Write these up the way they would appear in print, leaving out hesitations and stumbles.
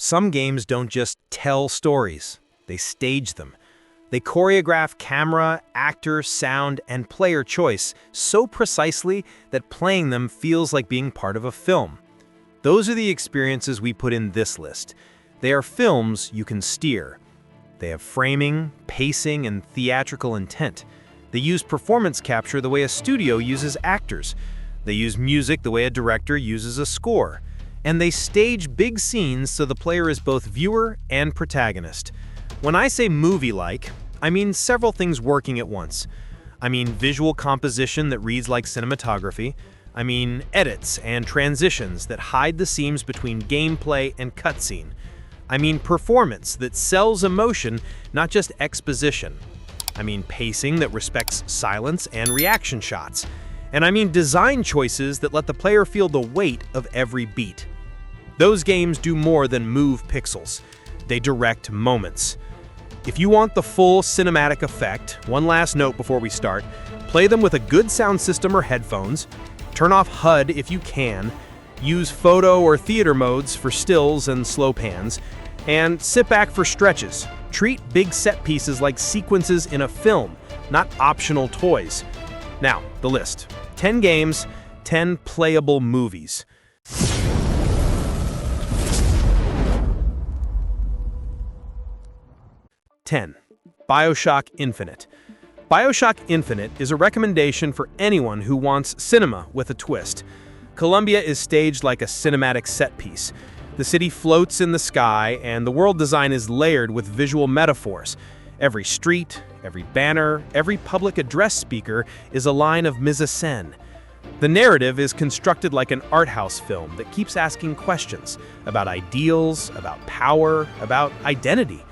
Some games don't just tell stories, they stage them. They choreograph camera, actor, sound, and player choice so precisely that playing them feels like being part of a film. Those are the experiences we put in this list. They are films you can steer. They have framing, pacing, and theatrical intent. They use performance capture the way a studio uses actors. They use music the way a director uses a score. And they stage big scenes so the player is both viewer and protagonist. When I say movie-like, I mean several things working at once. I mean visual composition that reads like cinematography. I mean edits and transitions that hide the seams between gameplay and cutscene. I mean performance that sells emotion, not just exposition. I mean pacing that respects silence and reaction shots. And I mean design choices that let the player feel the weight of every beat. Those games do more than move pixels. They direct moments. If you want the full cinematic effect, one last note before we start, play them with a good sound system or headphones, turn off HUD if you can, use photo or theater modes for stills and slow pans, and sit back for stretches. Treat big set pieces like sequences in a film, not optional toys. Now, the list. 10 games, 10 playable movies. 10. BioShock Infinite. BioShock Infinite is a recommendation for anyone who wants cinema with a twist. Columbia is staged like a cinematic set piece. The city floats in the sky, and the world design is layered with visual metaphors. Every street, every banner, every public address speaker is a line of mise-en-scène. The narrative is constructed like an art house film that keeps asking questions about ideals, about power, about identity.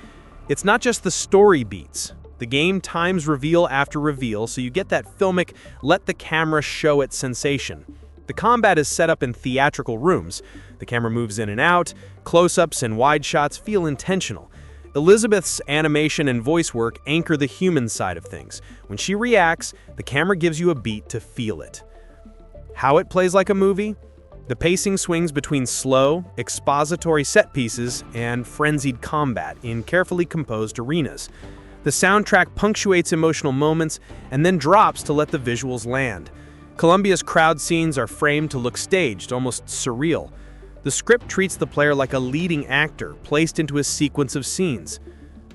It's not just the story beats. The game times reveal after reveal, so you get that filmic, let the camera show its sensation. The combat is set up in theatrical rooms. The camera moves in and out, close-ups and wide shots feel intentional. Elizabeth's animation and voice work anchor the human side of things. When she reacts, the camera gives you a beat to feel it. How it plays like a movie? The pacing swings between slow, expository set pieces and frenzied combat in carefully composed arenas. The soundtrack punctuates emotional moments and then drops to let the visuals land. Columbia's crowd scenes are framed to look staged, almost surreal. The script treats the player like a leading actor placed into a sequence of scenes.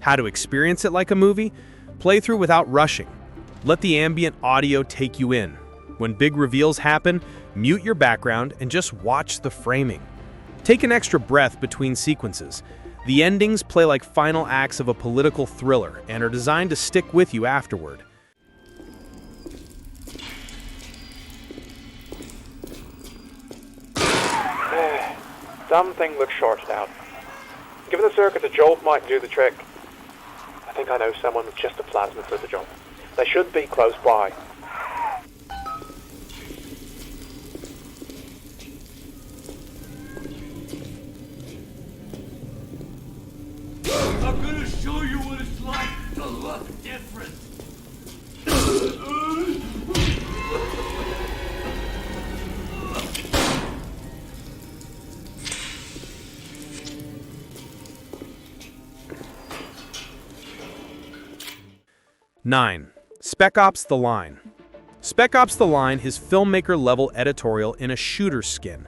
How to experience it like a movie? Play through without rushing. Let the ambient audio take you in. When big reveals happen, mute your background and just watch the framing. Take an extra breath between sequences. The endings play like final acts of a political thriller and are designed to stick with you afterward. Something looks shorted out. Given the circuit, the jolt might do the trick. I think I know someone with just a plasma for the job. They should be close by. I'm gonna show you what it's like to look different. 9. Spec Ops: The Line. Spec Ops: The Line is filmmaker-level editorial in a shooter skin.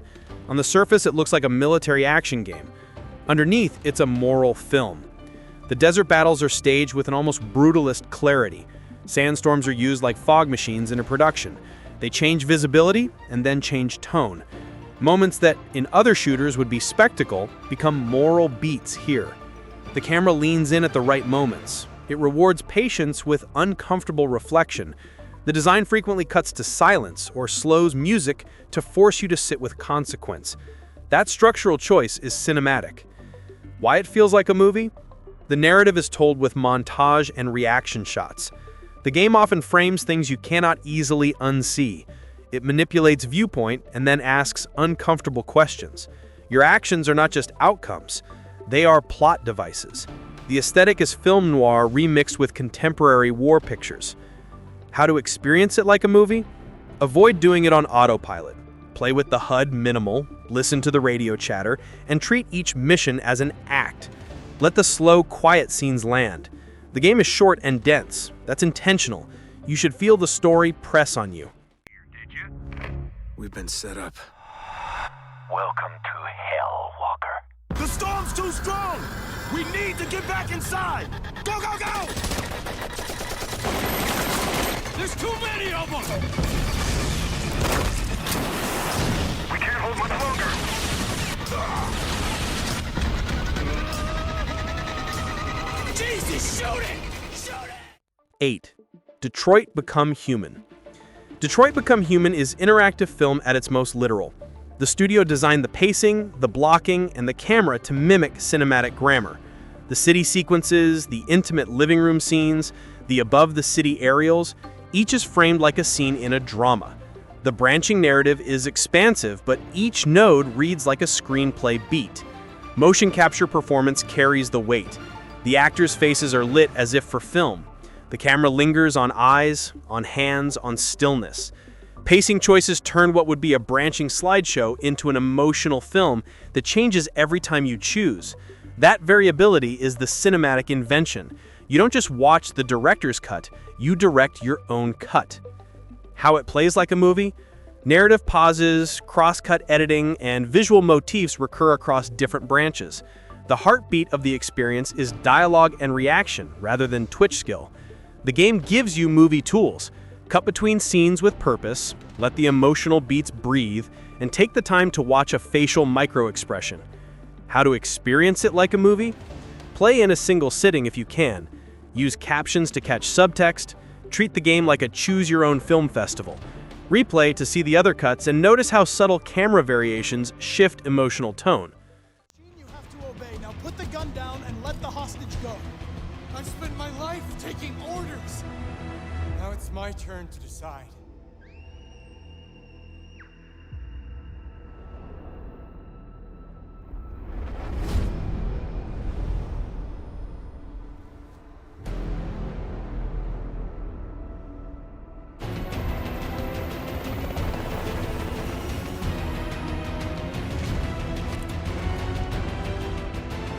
On the surface, it looks like a military action game. Underneath, it's a moral film. The desert battles are staged with an almost brutalist clarity. Sandstorms are used like fog machines in a production. They change visibility and then change tone. Moments that, in other shooters, would be spectacle become moral beats here. The camera leans in at the right moments. It rewards patience with uncomfortable reflection. The design frequently cuts to silence or slows music to force you to sit with consequence. That structural choice is cinematic. Why it feels like a movie? The narrative is told with montage and reaction shots. The game often frames things you cannot easily unsee. It manipulates viewpoint and then asks uncomfortable questions. Your actions are not just outcomes, they are plot devices. The aesthetic is film noir remixed with contemporary war pictures. How to experience it like a movie? Avoid doing it on autopilot. Play with the HUD minimal, listen to the radio chatter, and treat each mission as an act. Let the slow, quiet scenes land. The game is short and dense. That's intentional. You should feel the story press on you. We've been set up. Welcome to hell, Walker. The storm's too strong! We need to get back inside! Go, go, go! There's too many of them! We can't hold much longer. Jesus, shoot it! Shoot it! 8. Detroit Become Human. Detroit Become Human is interactive film at its most literal. The studio designed the pacing, the blocking, and the camera to mimic cinematic grammar. The city sequences, the intimate living room scenes, the above-the-city aerials, each is framed like a scene in a drama. The branching narrative is expansive, but each node reads like a screenplay beat. Motion capture performance carries the weight. The actors' faces are lit as if for film. The camera lingers on eyes, on hands, on stillness. Pacing choices turn what would be a branching slideshow into an emotional film that changes every time you choose. That variability is the cinematic invention. You don't just watch the director's cut, you direct your own cut. How it plays like a movie? Narrative pauses, cross-cut editing, and visual motifs recur across different branches. The heartbeat of the experience is dialogue and reaction rather than twitch skill. The game gives you movie tools. Cut between scenes with purpose, let the emotional beats breathe, and take the time to watch a facial micro-expression. How to experience it like a movie? Play in a single sitting if you can. Use captions to catch subtext. Treat the game like a choose-your-own-film festival. Replay to see the other cuts and notice how subtle camera variations shift emotional tone. You have to obey. Now put the gun down and let the hostage go. I've spent my life taking orders. Now it's my turn to decide.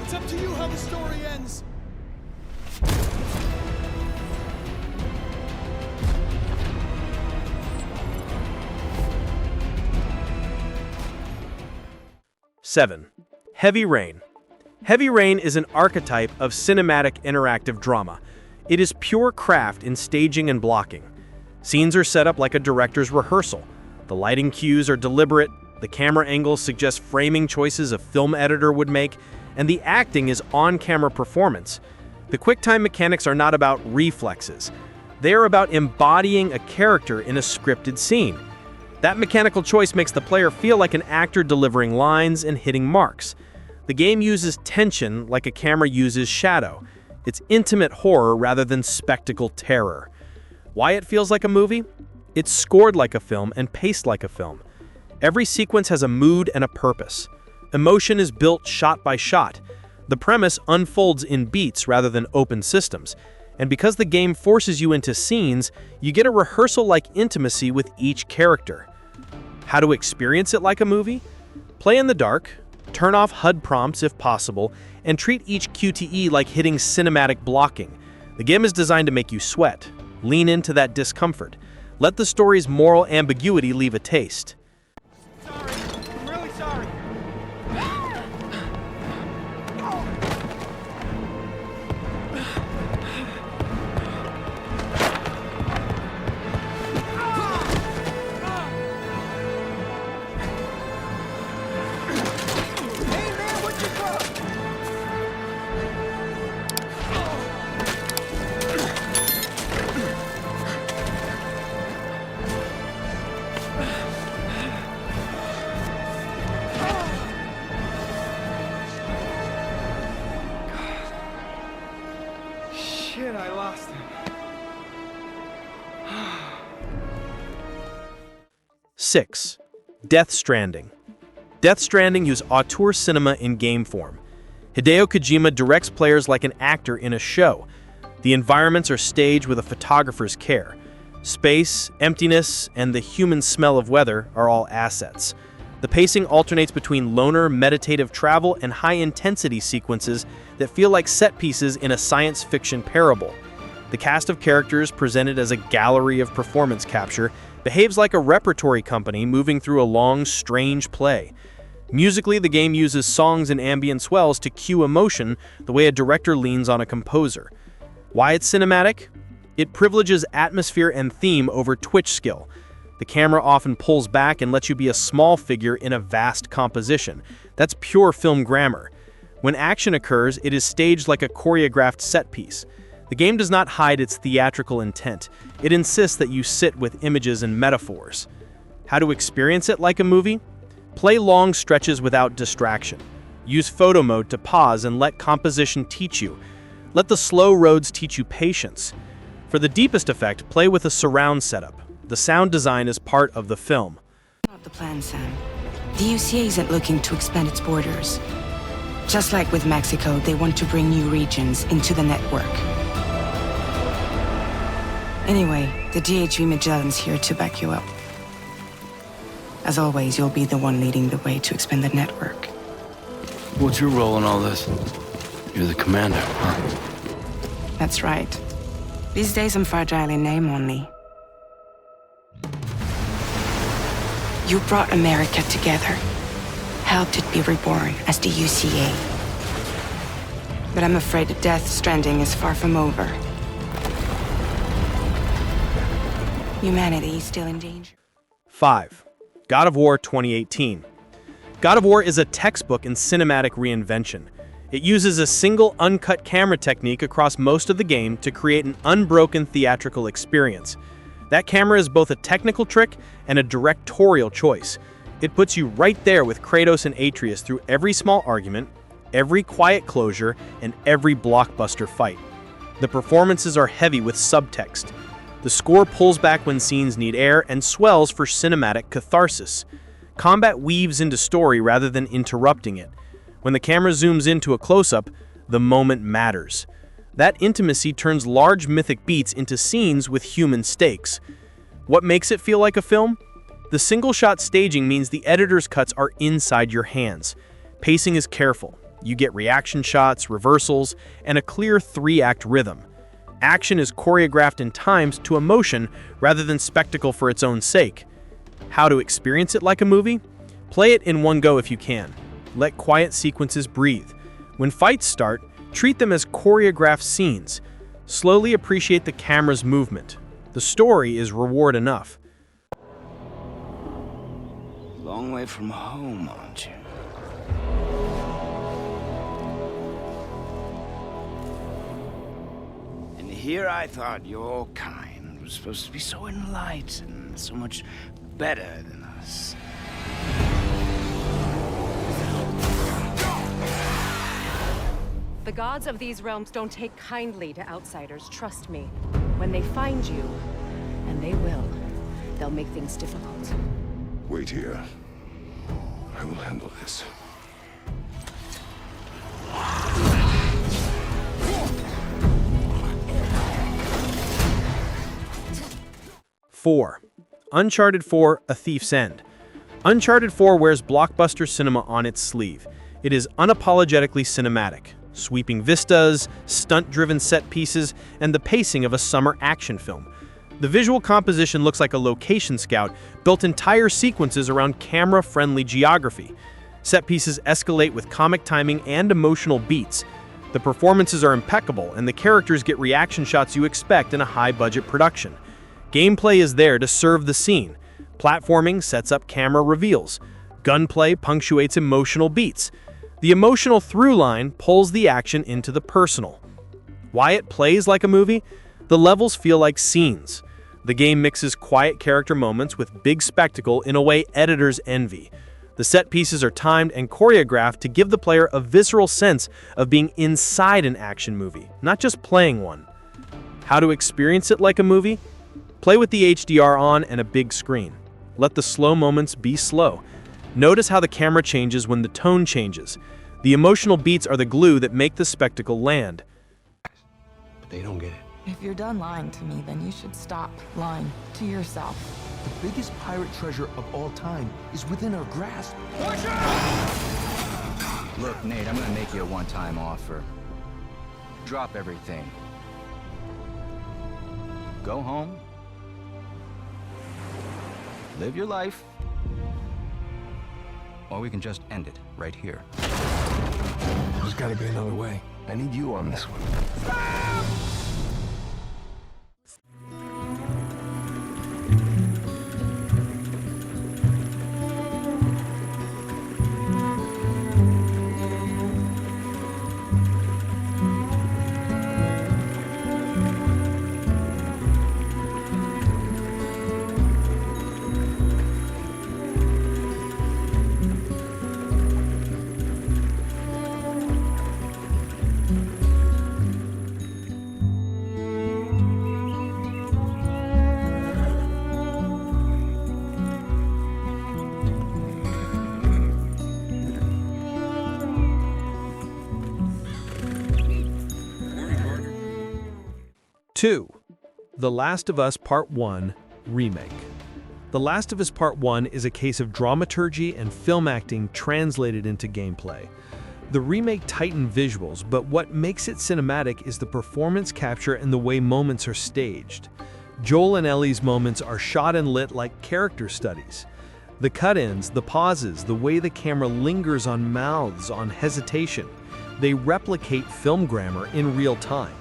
It's up to you how the story ends. Seven. Heavy Rain. Heavy Rain is an archetype of cinematic interactive drama. It is pure craft in staging and blocking. Scenes are set up like a director's rehearsal. The lighting cues are deliberate, the camera angles suggest framing choices a film editor would make, and the acting is on-camera performance. The QuickTime mechanics are not about reflexes. They are about embodying a character in a scripted scene. That mechanical choice makes the player feel like an actor delivering lines and hitting marks. The game uses tension like a camera uses shadow. It's intimate horror rather than spectacle terror. Why it feels like a movie? It's scored like a film and paced like a film. Every sequence has a mood and a purpose. Emotion is built shot by shot. The premise unfolds in beats rather than open systems. And because the game forces you into scenes, you get a rehearsal-like intimacy with each character. How to experience it like a movie? Play in the dark, turn off HUD prompts if possible, and treat each QTE like hitting cinematic blocking. The game is designed to make you sweat. Lean into that discomfort. Let the story's moral ambiguity leave a taste. Sorry. I'm really sorry. Hey man, what you got? Shit, I lost him. 6. Death Stranding. Death Stranding uses auteur cinema in game form. Hideo Kojima directs players like an actor in a show. The environments are staged with a photographer's care. Space, emptiness, and the human smell of weather are all assets. The pacing alternates between loner, meditative travel and high-intensity sequences that feel like set pieces in a science fiction parable. The cast of characters, presented as a gallery of performance capture, behaves like a repertory company moving through a long, strange play. Musically, the game uses songs and ambient swells to cue emotion the way a director leans on a composer. Why it's cinematic? It privileges atmosphere and theme over twitch skill. The camera often pulls back and lets you be a small figure in a vast composition. That's pure film grammar. When action occurs, it is staged like a choreographed set piece. The game does not hide its theatrical intent. It insists that you sit with images and metaphors. How to experience it like a movie? Play long stretches without distraction. Use photo mode to pause and let composition teach you. Let the slow roads teach you patience. For the deepest effect, play with a surround setup. The sound design is part of the film. Not the plan, Sam. The UCA isn't looking to expand its borders. Just like with Mexico, they want to bring new regions into the network. Anyway, the DHV Magellan's here to back you up. As always, you'll be the one leading the way to expand the network. What's your role in all this? You're the commander, huh? That's right. These days I'm fragile in name only. You brought America together, helped it be reborn as the UCA. But I'm afraid that death Stranding is far from over. Humanity is still in danger. 5. God of War 2018. God of War is a textbook in cinematic reinvention. It uses a single uncut camera technique across most of the game to create an unbroken theatrical experience. That camera is both a technical trick and a directorial choice. It puts you right there with Kratos and Atreus through every small argument, every quiet closure, and every blockbuster fight. The performances are heavy with subtext. The score pulls back when scenes need air and swells for cinematic catharsis. Combat weaves into story rather than interrupting it. When the camera zooms into a close-up, the moment matters. That intimacy turns large mythic beats into scenes with human stakes. What makes it feel like a film? The single-shot staging means the editor's cuts are inside your hands. Pacing is careful. You get reaction shots, reversals, and a clear 3-act rhythm. Action is choreographed and timed to emotion rather than spectacle for its own sake. How to experience it like a movie? Play it in one go if you can. Let quiet sequences breathe. When fights start, treat them as choreographed scenes. Slowly appreciate the camera's movement. The story is reward enough. Long way from home, aren't you? And here I thought your kind was supposed to be so enlightened, so much better than us. The gods of these realms don't take kindly to outsiders, trust me. When they find you, and they will, they'll make things difficult. Wait here. I will handle this. Four. Uncharted 4: A Thief's End. Uncharted 4 wears blockbuster cinema on its sleeve. It is unapologetically cinematic. Sweeping vistas, stunt-driven set pieces, and the pacing of a summer action film. The visual composition looks like a location scout built entire sequences around camera-friendly geography. Set pieces escalate with comic timing and emotional beats. The performances are impeccable, and the characters get reaction shots you expect in a high-budget production. Gameplay is there to serve the scene. Platforming sets up camera reveals. Gunplay punctuates emotional beats. The emotional through line pulls the action into the personal. Why it plays like a movie? The levels feel like scenes. The game mixes quiet character moments with big spectacle in a way editors envy. The set pieces are timed and choreographed to give the player a visceral sense of being inside an action movie, not just playing one. How to experience it like a movie? Play with the HDR on and a big screen. Let the slow moments be slow. Notice how the camera changes when the tone changes. The emotional beats are the glue that make the spectacle land. But they don't get it. If you're done lying to me, then you should stop lying to yourself. The biggest pirate treasure of all time is within our grasp. Look, Nate, I'm gonna make you a one-time offer. Drop everything. Go home. Live your life. Or we can just end it right here. There's gotta be another way. I need you on this one. Two, The Last of Us Part 1 Remake. The Last of Us Part 1 is a case of dramaturgy and film acting translated into gameplay. The remake tightened visuals, but what makes it cinematic is the performance capture and the way moments are staged. Joel and Ellie's moments are shot and lit like character studies. The cut-ins, the pauses, the way the camera lingers on mouths, on hesitation, they replicate film grammar in real time.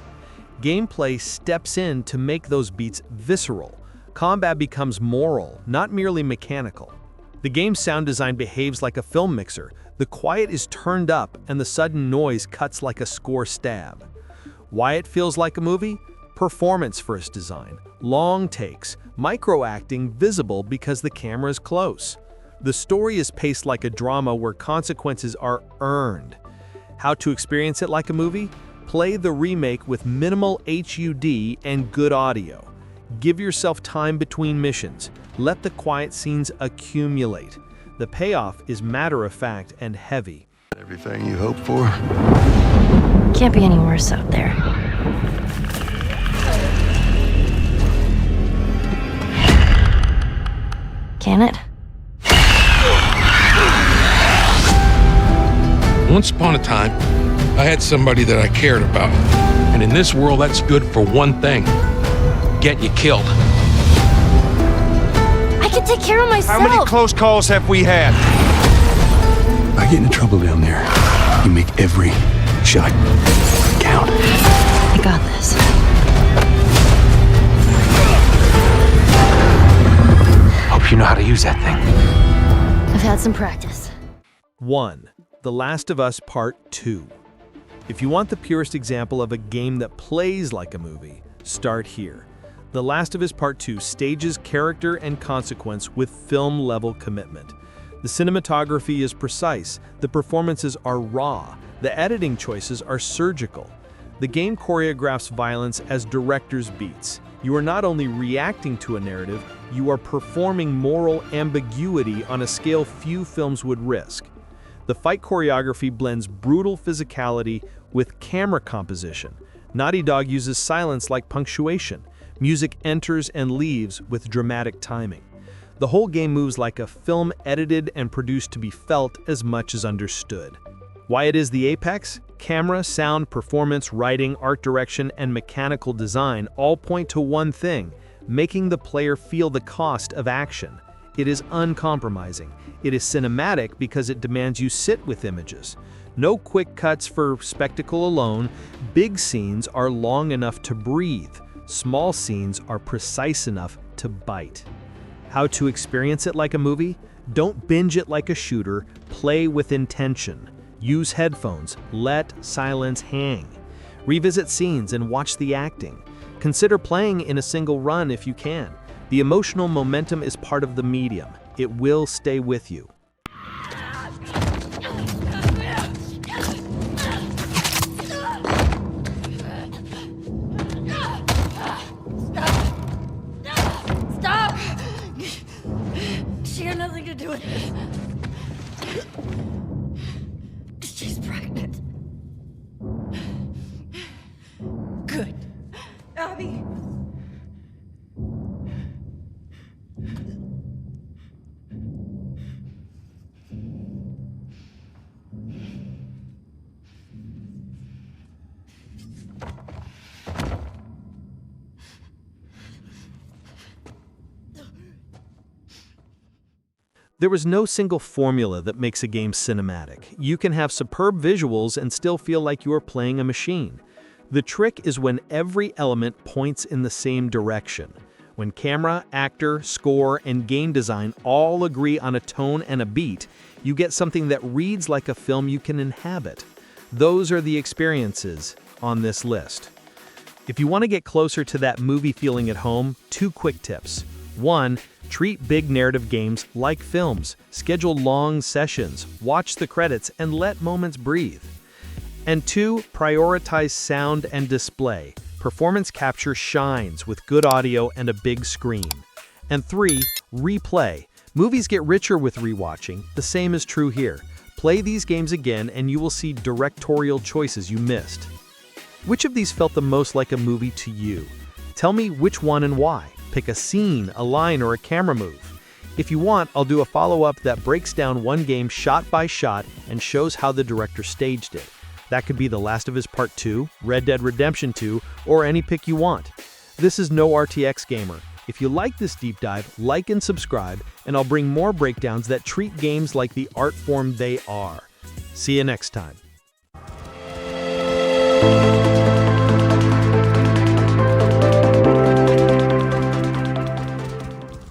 Gameplay steps in to make those beats visceral. Combat becomes moral, not merely mechanical. The game's sound design behaves like a film mixer. The quiet is turned up and the sudden noise cuts like a score stab. Why it feels like a movie? Performance-first design, long takes, micro-acting visible because the camera is close. The story is paced like a drama where consequences are earned. How to experience it like a movie? Play the remake with minimal HUD and good audio. Give yourself time between missions. Let the quiet scenes accumulate. The payoff is matter-of-fact and heavy. Everything you hoped for? Can't be any worse out there. Can it? Once upon a time, I had somebody that I cared about. And in this world, that's good for one thing. Get you killed. I can take care of myself. How many close calls have we had? I get into trouble down there. You make every shot count. I got this. Hope you know how to use that thing. I've had some practice. 1. The Last of Us Part 2. If you want the purest example of a game that plays like a movie, start here. The Last of Us Part 2 stages character and consequence with film-level commitment. The cinematography is precise, the performances are raw, the editing choices are surgical. The game choreographs violence as director's beats. You are not only reacting to a narrative, you are performing moral ambiguity on a scale few films would risk. The fight choreography blends brutal physicality with camera composition. Naughty Dog uses silence like punctuation. Music enters and leaves with dramatic timing. The whole game moves like a film edited and produced to be felt as much as understood. Why it is the apex? Camera, sound, performance, writing, art direction, and mechanical design all point to one thing, making the player feel the cost of action. It is uncompromising. It is cinematic because it demands you sit with images. No quick cuts for spectacle alone. Big scenes are long enough to breathe. Small scenes are precise enough to bite. How to experience it like a movie? Don't binge it like a shooter. Play with intention. Use headphones. Let silence hang. Revisit scenes and watch the acting. Consider playing in a single run if you can. The emotional momentum is part of the medium. It will stay with you. Stop! She had nothing to do with this. She's pregnant. Good. I'm There was no single formula that makes a game cinematic. You can have superb visuals and still feel like you are playing a machine. The trick is when every element points in the same direction. When camera, actor, score, and game design all agree on a tone and a beat, you get something that reads like a film you can inhabit. Those are the experiences on this list. If you want to get closer to that movie feeling at home, 2 quick tips. 1. Treat big narrative games like films. Schedule long sessions, watch the credits, and let moments breathe. And 2. Prioritize sound and display. Performance capture shines with good audio and a big screen. And 3. Replay. Movies get richer with rewatching. The same is true here. Play these games again and you will see directorial choices you missed. Which of these felt the most like a movie to you? Tell me which one and why. Pick a scene, a line, or a camera move. If you want, I'll do a follow-up that breaks down one game shot by shot and shows how the director staged it. That could be The Last of Us Part 2, Red Dead Redemption 2, or any pick you want. This is No RTX Gamer. If you like this deep dive, like and subscribe, and I'll bring more breakdowns that treat games like the art form they are. See you next time.